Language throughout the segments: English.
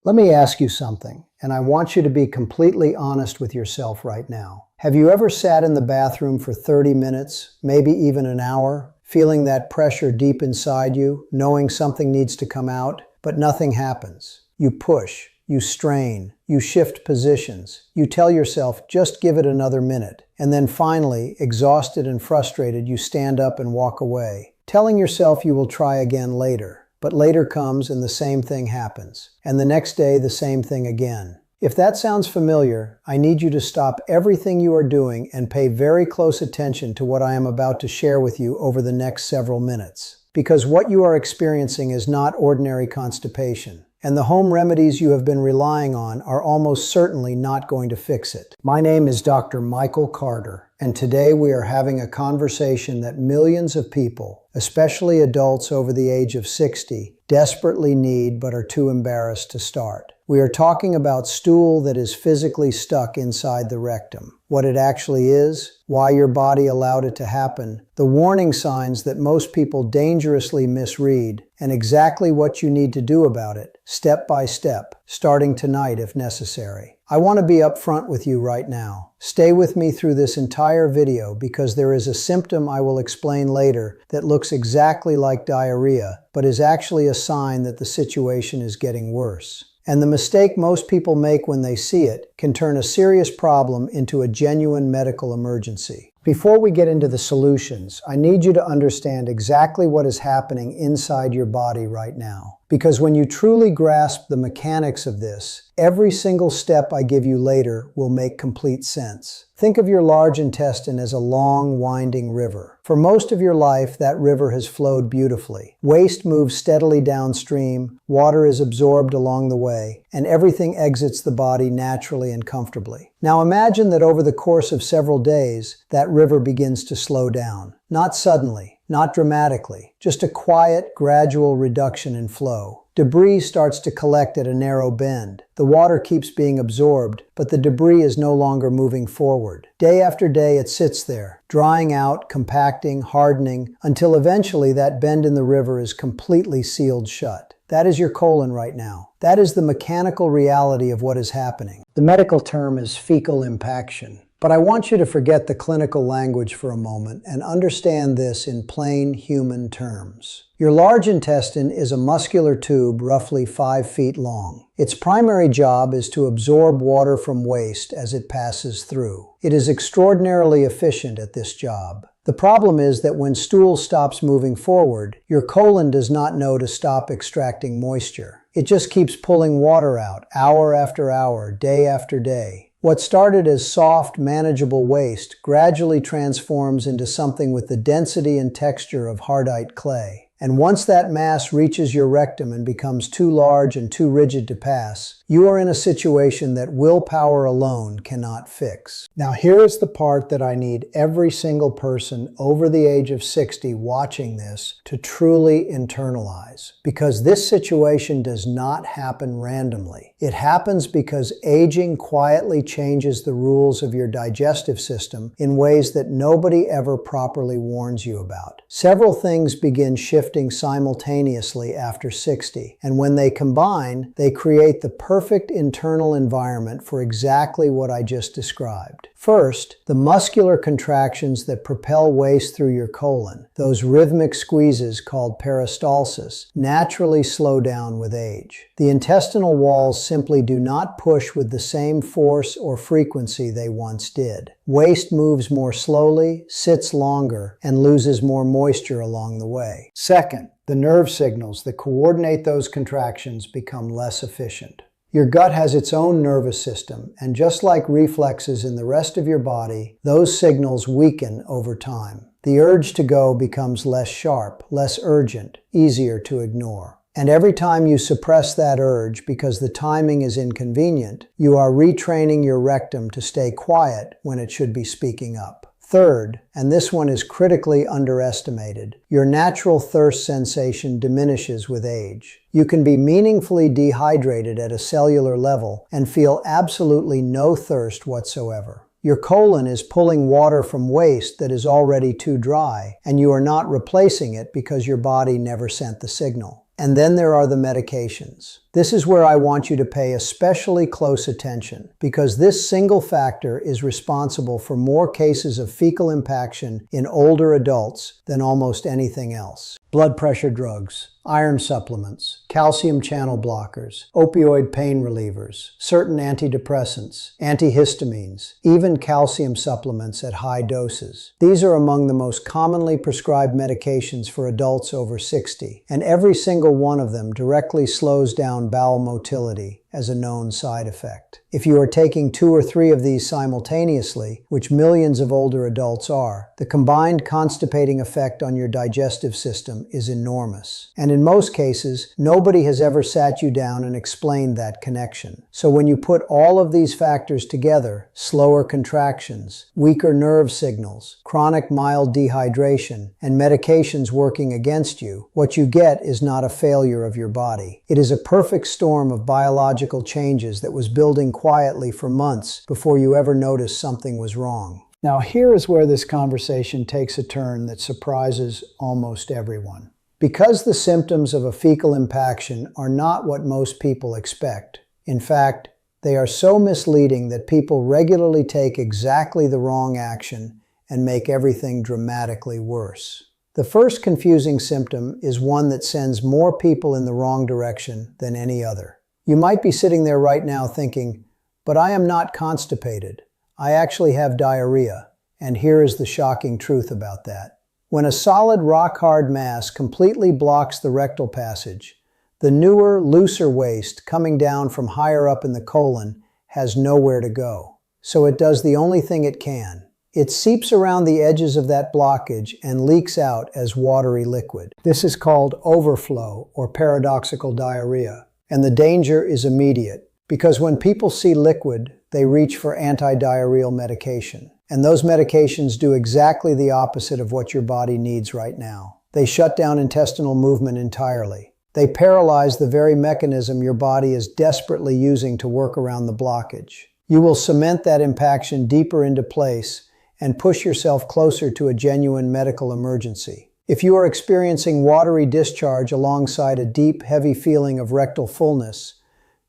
Let me ask you something, and I want you to be completely honest with yourself right now. Have you ever sat in the bathroom for 30 minutes, maybe even an hour, feeling that pressure deep inside you, knowing something needs to come out, but nothing happens? You push, you strain, you shift positions, you tell yourself, just give it another minute. And then finally, exhausted and frustrated, you stand up and walk away, telling yourself you will try again later. But later comes and the same thing happens. And the next day, the same thing again. If that sounds familiar, I need you to stop everything you are doing and pay very close attention to what I am about to share with you over the next several minutes. Because what you are experiencing is not ordinary constipation. And the home remedies you have been relying on are almost certainly not going to fix it. My name is Dr. Michael Carter, and today we are having a conversation that millions of people, especially adults over the age of 60, desperately need but are too embarrassed to start. We are talking about stool that is physically stuck inside the rectum, what it actually is, why your body allowed it to happen, the warning signs that most people dangerously misread, and exactly what you need to do about it, step by step, starting tonight if necessary. I want to be upfront with you right now. Stay with me through this entire video because there is a symptom I will explain later that looks exactly like diarrhea, but is actually a sign that the situation is getting worse. And the mistake most people make when they see it can turn a serious problem into a genuine medical emergency. Before we get into the solutions, I need you to understand exactly what is happening inside your body right now. Because when you truly grasp the mechanics of this, every single step I give you later will make complete sense. Think of your large intestine as a long, winding river. For most of your life, that river has flowed beautifully. Waste moves steadily downstream, water is absorbed along the way, and everything exits the body naturally and comfortably. Now imagine that over the course of several days, that river begins to slow down. Not suddenly, not dramatically, just a quiet, gradual reduction in flow. Debris starts to collect at a narrow bend. The water keeps being absorbed, but the debris is no longer moving forward. Day after day it sits there, drying out, compacting, hardening, until eventually that bend in the river is completely sealed shut. That is your colon right now. That is the mechanical reality of what is happening. The medical term is fecal impaction. But I want you to forget the clinical language for a moment and understand this in plain human terms. Your large intestine is a muscular tube roughly 5 feet long. Its primary job is to absorb water from waste as it passes through. It is extraordinarily efficient at this job. The problem is that when stool stops moving forward, your colon does not know to stop extracting moisture. It just keeps pulling water out, hour after hour, day after day. What started as soft, manageable waste gradually transforms into something with the density and texture of hardite clay. And once that mass reaches your rectum and becomes too large and too rigid to pass, you are in a situation that willpower alone cannot fix. Now here is the part that I need every single person over the age of 60 watching this to truly internalize. Because this situation does not happen randomly. It happens because aging quietly changes the rules of your digestive system in ways that nobody ever properly warns you about. Several things begin shifting simultaneously after 60, and when they combine, they create the perfect internal environment for exactly what I just described. First, the muscular contractions that propel waste through your colon, those rhythmic squeezes called peristalsis, naturally slow down with age. The intestinal walls simply do not push with the same force or frequency they once did. Waste moves more slowly, sits longer, and loses more moisture along the way. Second, the nerve signals that coordinate those contractions become less efficient. Your gut has its own nervous system, and just like reflexes in the rest of your body, those signals weaken over time. The urge to go becomes less sharp, less urgent, easier to ignore. And every time you suppress that urge because the timing is inconvenient, you are retraining your rectum to stay quiet when it should be speaking up. Third, and this one is critically underestimated, your natural thirst sensation diminishes with age. You can be meaningfully dehydrated at a cellular level and feel absolutely no thirst whatsoever. Your colon is pulling water from waste that is already too dry, and you are not replacing it because your body never sent the signal. And then there are the medications. This is where I want you to pay especially close attention, because this single factor is responsible for more cases of fecal impaction in older adults than almost anything else. Blood pressure drugs, iron supplements, calcium channel blockers, opioid pain relievers, certain antidepressants, antihistamines, even calcium supplements at high doses. These are among the most commonly prescribed medications for adults over 60, and every single one of them directly slows down bowel motility as a known side effect. If you are taking 2 or 3 of these simultaneously, which millions of older adults are, the combined constipating effect on your digestive system is enormous. And in most cases, nobody has ever sat you down and explained that connection. So when you put all of these factors together, slower contractions, weaker nerve signals, chronic mild dehydration, and medications working against you, what you get is not a failure of your body. It is a perfect storm of biological changes that was building quietly for months before you ever noticed something was wrong. Now here is where this conversation takes a turn that surprises almost everyone. Because the symptoms of a fecal impaction are not what most people expect. In fact, they are so misleading that people regularly take exactly the wrong action and make everything dramatically worse. The first confusing symptom is one that sends more people in the wrong direction than any other. You might be sitting there right now thinking, but I am not constipated. I actually have diarrhea. And here is the shocking truth about that. When a solid rock-hard mass completely blocks the rectal passage, the newer, looser waste coming down from higher up in the colon has nowhere to go. So it does the only thing it can. It seeps around the edges of that blockage and leaks out as watery liquid. This is called overflow or paradoxical diarrhea. And the danger is immediate, because when people see liquid, they reach for anti-diarrheal medication. And those medications do exactly the opposite of what your body needs right now. They shut down intestinal movement entirely. They paralyze the very mechanism your body is desperately using to work around the blockage. You will cement that impaction deeper into place and push yourself closer to a genuine medical emergency. If you are experiencing watery discharge alongside a deep, heavy feeling of rectal fullness,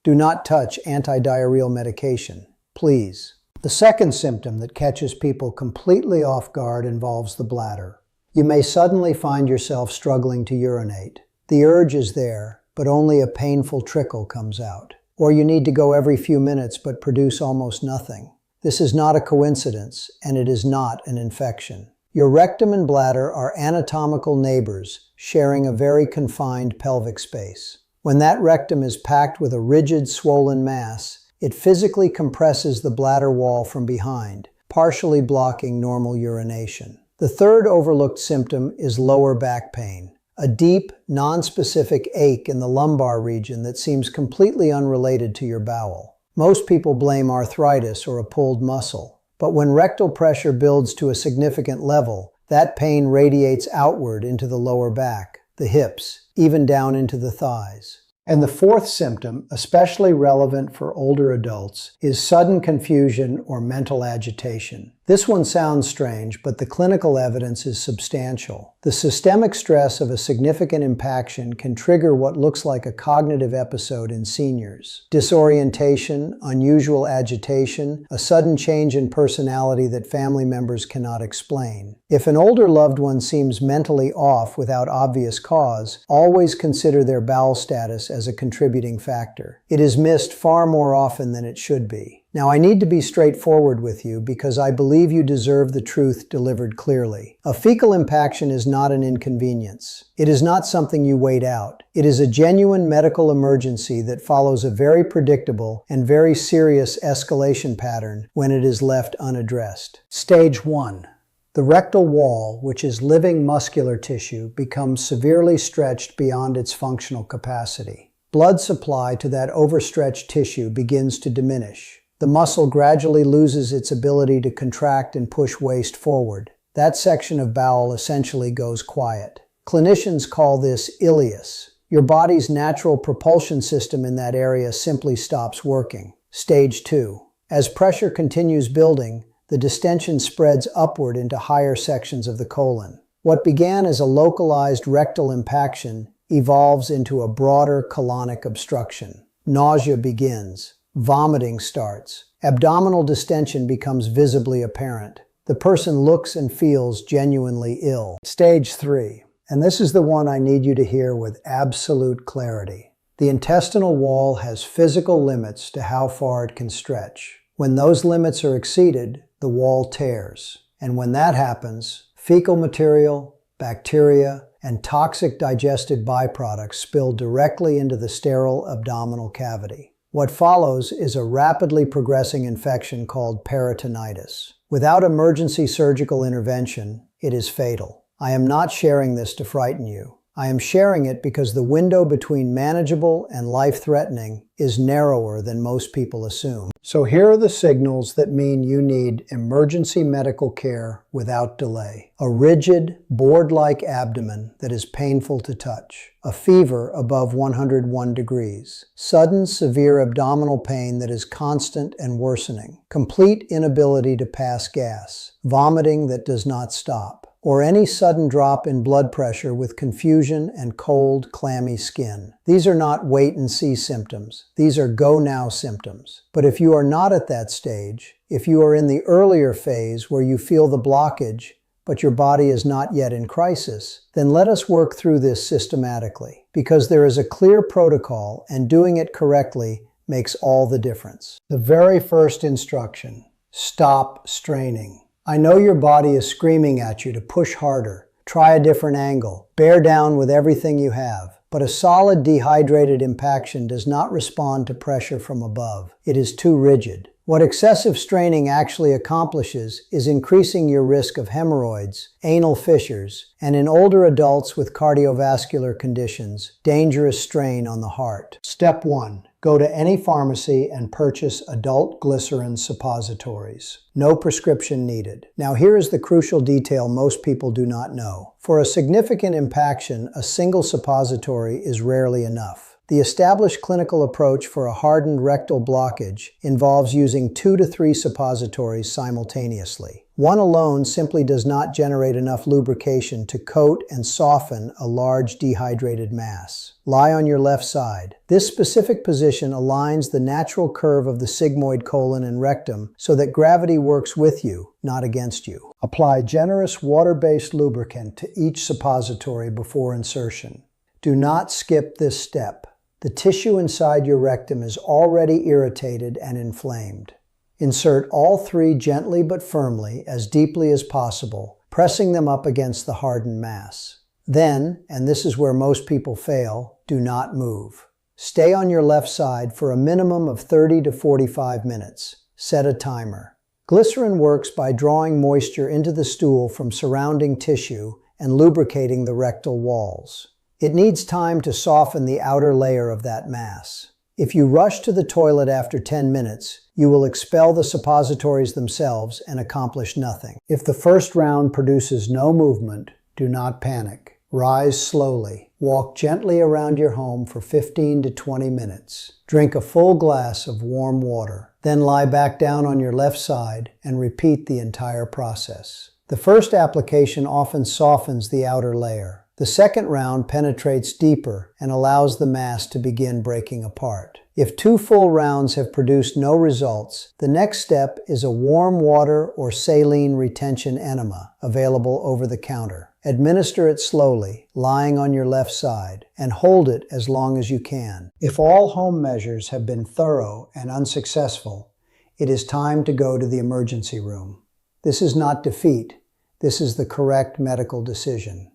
do not touch anti-diarrheal medication, please. The second symptom that catches people completely off guard involves the bladder. You may suddenly find yourself struggling to urinate. The urge is there, but only a painful trickle comes out. Or you need to go every few minutes but produce almost nothing. This is not a coincidence, and it is not an infection. Your rectum and bladder are anatomical neighbors, sharing a very confined pelvic space. When that rectum is packed with a rigid, swollen mass, it physically compresses the bladder wall from behind, partially blocking normal urination. The third overlooked symptom is lower back pain, a deep, nonspecific ache in the lumbar region that seems completely unrelated to your bowel. Most people blame arthritis or a pulled muscle. But when rectal pressure builds to a significant level, that pain radiates outward into the lower back, the hips, even down into the thighs. And the fourth symptom, especially relevant for older adults, is sudden confusion or mental agitation. This one sounds strange, but the clinical evidence is substantial. The systemic stress of a significant impaction can trigger what looks like a cognitive episode in seniors. Disorientation, unusual agitation, a sudden change in personality that family members cannot explain. If an older loved one seems mentally off without obvious cause, always consider their bowel status as a contributing factor. It is missed far more often than it should be. Now, I need to be straightforward with you because I believe you deserve the truth delivered clearly. A fecal impaction is not an inconvenience. It is not something you wait out. It is a genuine medical emergency that follows a very predictable and very serious escalation pattern when it is left unaddressed. Stage 1. The rectal wall, which is living muscular tissue, becomes severely stretched beyond its functional capacity. Blood supply to that overstretched tissue begins to diminish. The muscle gradually loses its ability to contract and push waste forward. That section of bowel essentially goes quiet. Clinicians call this ileus. Your body's natural propulsion system in that area simply stops working. Stage 2. As pressure continues building, the distension spreads upward into higher sections of the colon. What began as a localized rectal impaction evolves into a broader colonic obstruction. Nausea begins. Vomiting starts. Abdominal distension becomes visibly apparent. The person looks and feels genuinely ill. Stage 3. And this is the one I need you to hear with absolute clarity. The intestinal wall has physical limits to how far it can stretch. When those limits are exceeded, the wall tears. And when that happens, fecal material, bacteria, and toxic digested byproducts spill directly into the sterile abdominal cavity. What follows is a rapidly progressing infection called peritonitis. Without emergency surgical intervention, it is fatal. I am not sharing this to frighten you. I am sharing it because the window between manageable and life-threatening is narrower than most people assume. So here are the signals that mean you need emergency medical care without delay. A rigid, board-like abdomen that is painful to touch. A fever above 101 degrees. Sudden, severe abdominal pain that is constant and worsening. Complete inability to pass gas. Vomiting that does not stop. Or any sudden drop in blood pressure with confusion and cold, clammy skin. These are not wait-and-see symptoms. These are go-now symptoms. But if you are not at that stage, if you are in the earlier phase where you feel the blockage, but your body is not yet in crisis, then let us work through this systematically, because there is a clear protocol and doing it correctly makes all the difference. The very first instruction: stop straining. I know your body is screaming at you to push harder, try a different angle, bear down with everything you have. But a solid dehydrated impaction does not respond to pressure from above. It is too rigid. What excessive straining actually accomplishes is increasing your risk of hemorrhoids, anal fissures, and in older adults with cardiovascular conditions, dangerous strain on the heart. Step 1. Go to any pharmacy and purchase adult glycerin suppositories. No prescription needed. Now here is the crucial detail most people do not know. For a significant impaction, a single suppository is rarely enough. The established clinical approach for a hardened rectal blockage involves using 2 to 3 suppositories simultaneously. One alone simply does not generate enough lubrication to coat and soften a large dehydrated mass. Lie on your left side. This specific position aligns the natural curve of the sigmoid colon and rectum so that gravity works with you, not against you. Apply generous water-based lubricant to each suppository before insertion. Do not skip this step. The tissue inside your rectum is already irritated and inflamed. Insert all 3 gently but firmly, as deeply as possible, pressing them up against the hardened mass. Then, and this is where most people fail, do not move. Stay on your left side for a minimum of 30 to 45 minutes. Set a timer. Glycerin works by drawing moisture into the stool from surrounding tissue and lubricating the rectal walls. It needs time to soften the outer layer of that mass. If you rush to the toilet after 10 minutes, you will expel the suppositories themselves and accomplish nothing. If the first round produces no movement, do not panic. Rise slowly. Walk gently around your home for 15 to 20 minutes. Drink a full glass of warm water. Then lie back down on your left side and repeat the entire process. The first application often softens the outer layer. The second round penetrates deeper and allows the mass to begin breaking apart. If 2 full rounds have produced no results, the next step is a warm water or saline retention enema available over the counter. Administer it slowly, lying on your left side, and hold it as long as you can. If all home measures have been thorough and unsuccessful, it is time to go to the emergency room. This is not defeat. This is the correct medical decision.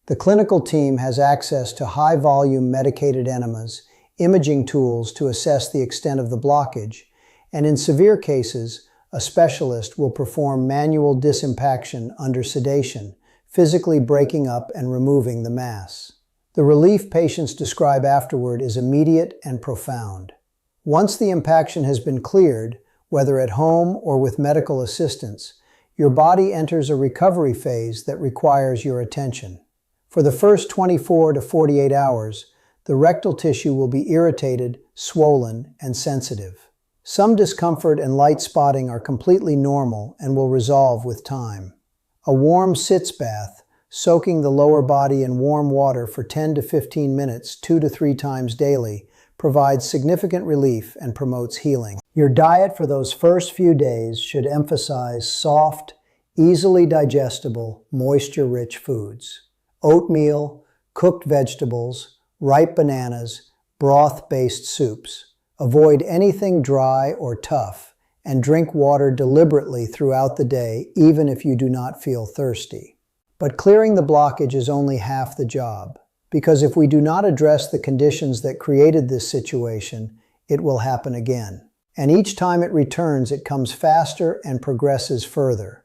The clinical team has access to high-volume medicated enemas, imaging tools to assess the extent of the blockage, and in severe cases, a specialist will perform manual disimpaction under sedation, physically breaking up and removing the mass. The relief patients describe afterward is immediate and profound. Once the impaction has been cleared, whether at home or with medical assistance, your body enters a recovery phase that requires your attention. For the first 24 to 48 hours, the rectal tissue will be irritated, swollen, and sensitive. Some discomfort and light spotting are completely normal and will resolve with time. A warm sitz bath, Soaking the lower body in warm water for 10 to 15 minutes, 2 to 3 times daily, provides significant relief and promotes healing. Your diet for those first few days should emphasize soft, easily digestible, moisture-rich foods. Oatmeal, cooked vegetables, ripe bananas, broth-based soups. Avoid anything dry or tough, and drink water deliberately throughout the day, even if you do not feel thirsty. But clearing the blockage is only half the job, because if we do not address the conditions that created this situation, it will happen again. And each time it returns, it comes faster and progresses further.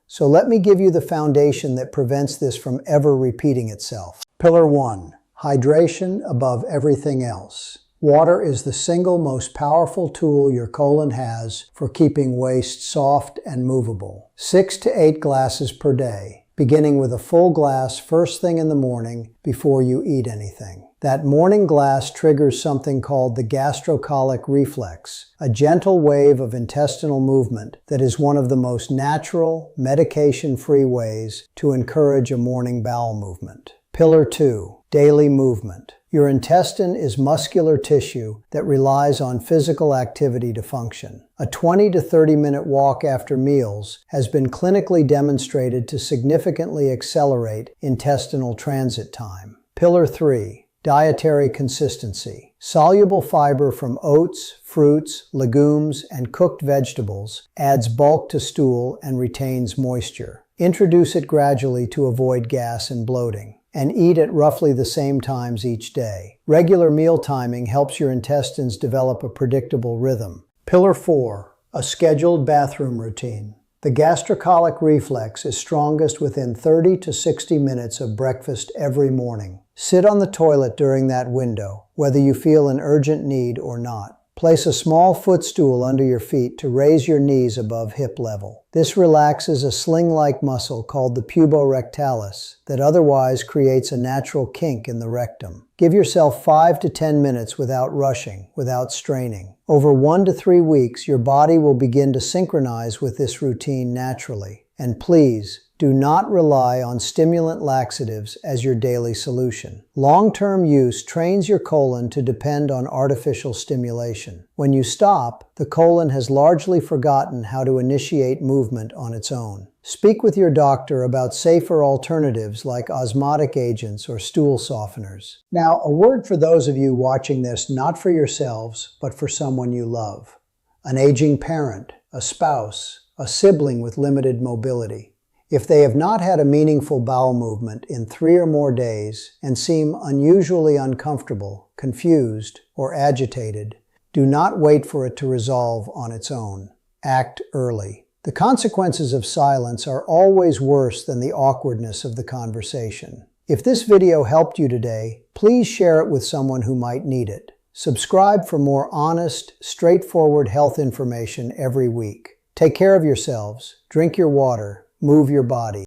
So let me give you the foundation that prevents this from ever repeating itself. Pillar 1. Hydration above everything else. Water is the single most powerful tool your colon has for keeping waste soft and movable. 6 to 8 glasses per day, beginning with a full glass first thing in the morning before you eat anything. That morning glass triggers something called the gastrocolic reflex, a gentle wave of intestinal movement that is one of the most natural, medication-free ways to encourage a morning bowel movement. Pillar 2. Daily movement. Your intestine is muscular tissue that relies on physical activity to function. A 20 to 30-minute walk after meals has been clinically demonstrated to significantly accelerate intestinal transit time. Pillar 3. Dietary consistency. Soluble fiber from oats, fruits, legumes, and cooked vegetables adds bulk to stool and retains moisture. Introduce it gradually to avoid gas and bloating, and eat at roughly the same times each day. Regular meal timing helps your intestines develop a predictable rhythm. Pillar 4. A scheduled bathroom routine. The gastrocolic reflex is strongest within 30 to 60 minutes of breakfast every morning. Sit on the toilet during that window, whether you feel an urgent need or not. Place a small footstool under your feet to raise your knees above hip level. This relaxes a sling-like muscle called the puborectalis that otherwise creates a natural kink in the rectum. Give yourself 5 to 10 minutes without rushing, without straining. Over 1 to 3 weeks, your body will begin to synchronize with this routine naturally. And please, do not rely on stimulant laxatives as your daily solution. Long-term use trains your colon to depend on artificial stimulation. When you stop, the colon has largely forgotten how to initiate movement on its own. Speak with your doctor about safer alternatives like osmotic agents or stool softeners. Now, a word for those of you watching this not for yourselves, but for someone you love. An aging parent, a spouse, a sibling with limited mobility. If they have not had a meaningful bowel movement in 3 or more days and seem unusually uncomfortable, confused, or agitated, do not wait for it to resolve on its own. Act early. The consequences of silence are always worse than the awkwardness of the conversation. If this video helped you today, please share it with someone who might need it. Subscribe for more honest, straightforward health information every week. Take care of yourselves, drink your water, move your body.